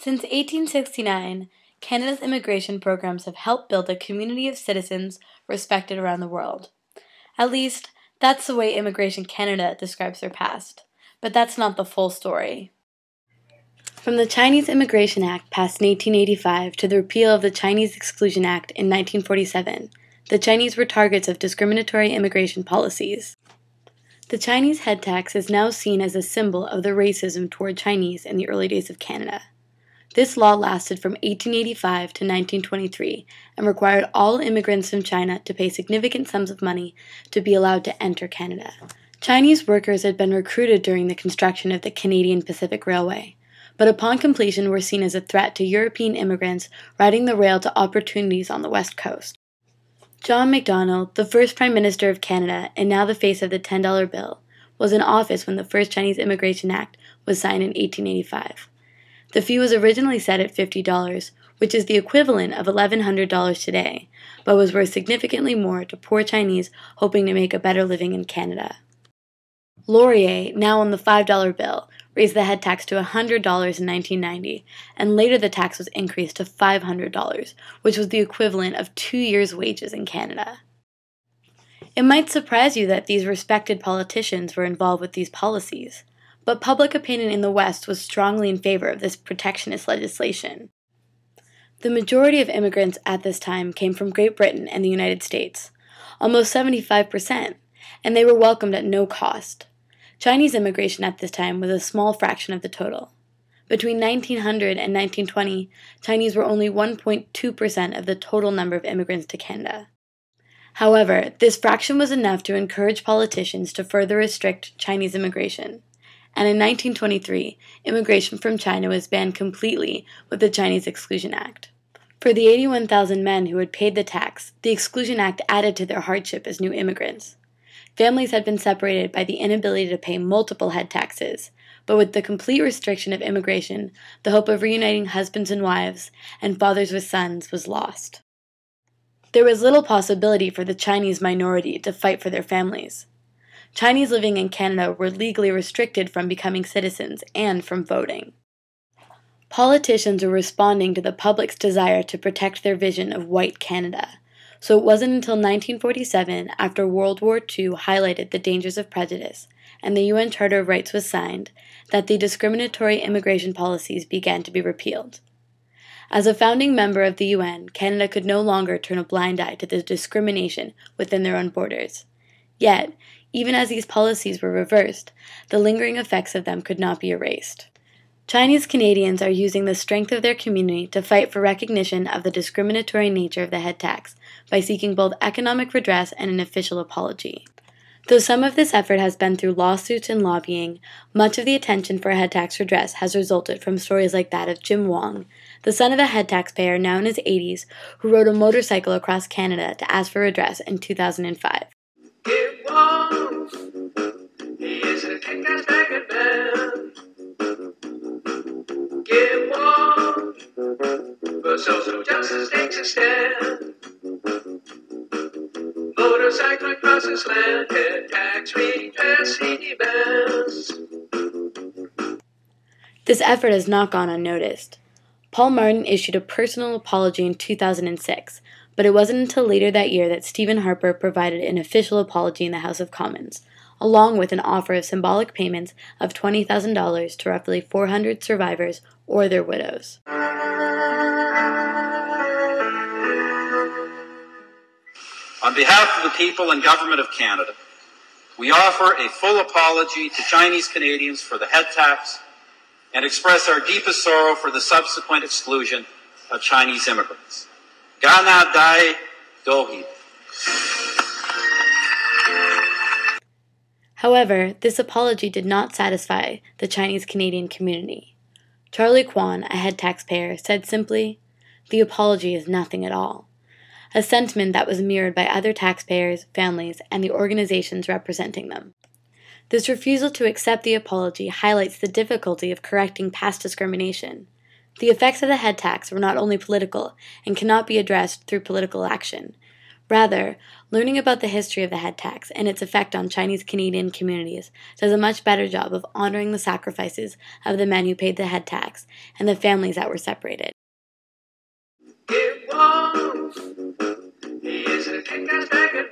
Since 1869, Canada's immigration programs have helped build a community of citizens respected around the world. At least, that's the way Immigration Canada describes their past. But that's not the full story. From the Chinese Immigration Act passed in 1885 to the repeal of the Chinese Exclusion Act in 1947, the Chinese were targets of discriminatory immigration policies. The Chinese head tax is now seen as a symbol of the racism toward Chinese in the early days of Canada. This law lasted from 1885 to 1923 and required all immigrants from China to pay significant sums of money to be allowed to enter Canada. Chinese workers had been recruited during the construction of the Canadian Pacific Railway, but upon completion were seen as a threat to European immigrants riding the rail to opportunities on the West Coast. John Macdonald, the first Prime Minister of Canada and now the face of the $10 bill, was in office when the first Chinese Immigration Act was signed in 1885. The fee was originally set at $50, which is the equivalent of $1,100 today, but was worth significantly more to poor Chinese hoping to make a better living in Canada. Laurier, now on the $5 bill, raised the head tax to $100 in 1990, and later the tax was increased to $500, which was the equivalent of 2 years' wages in Canada. It might surprise you that these respected politicians were involved with these policies, but public opinion in the West was strongly in favor of this protectionist legislation. The majority of immigrants at this time came from Great Britain and the United States, almost 75%, and they were welcomed at no cost. Chinese immigration at this time was a small fraction of the total. Between 1900 and 1920, Chinese were only 1.2% of the total number of immigrants to Canada. However, this fraction was enough to encourage politicians to further restrict Chinese immigration, and in 1923, immigration from China was banned completely with the Chinese Exclusion Act. For the 81,000 men who had paid the tax, the Exclusion Act added to their hardship as new immigrants. Families had been separated by the inability to pay multiple head taxes, but with the complete restriction of immigration, the hope of reuniting husbands and wives and fathers with sons was lost. There was little possibility for the Chinese minority to fight for their families. Chinese living in Canada were legally restricted from becoming citizens and from voting. Politicians were responding to the public's desire to protect their vision of white Canada. So it wasn't until 1947, after World War II highlighted the dangers of prejudice and the UN Charter of Rights was signed, that the discriminatory immigration policies began to be repealed. As a founding member of the UN, Canada could no longer turn a blind eye to the discrimination within their own borders. Yet, even as these policies were reversed, the lingering effects of them could not be erased. Chinese Canadians are using the strength of their community to fight for recognition of the discriminatory nature of the head tax by seeking both economic redress and an official apology. Though some of this effort has been through lawsuits and lobbying, much of the attention for head tax redress has resulted from stories like that of Jim Wong, the son of a head taxpayer now in his 80s, who rode a motorcycle across Canada to ask for redress in 2005. It won't. He is a kick-ass ragged man. It won't. But social justice takes a stand. Motorcycle crosses land, head tax redress he demands. This effort has not gone unnoticed. Paul Martin issued a personal apology in 2006, but it wasn't until later that year that Stephen Harper provided an official apology in the House of Commons, along with an offer of symbolic payments of $20,000 to roughly 400 survivors or their widows. On behalf of the people and government of Canada, we offer a full apology to Chinese Canadians for the head tax and express our deepest sorrow for the subsequent exclusion of Chinese immigrants. Gana Dai Dohi. However, this apology did not satisfy the Chinese Canadian community. Charlie Kwan, a head taxpayer, said simply, "The apology is nothing at all," a sentiment that was mirrored by other taxpayers, families, and the organizations representing them. This refusal to accept the apology highlights the difficulty of correcting past discrimination. The effects of the head tax were not only political and cannot be addressed through political action. Rather, learning about the history of the head tax and its effect on Chinese Canadian communities does a much better job of honoring the sacrifices of the men who paid the head tax and the families that were separated. It was, he is a kick-ass bag of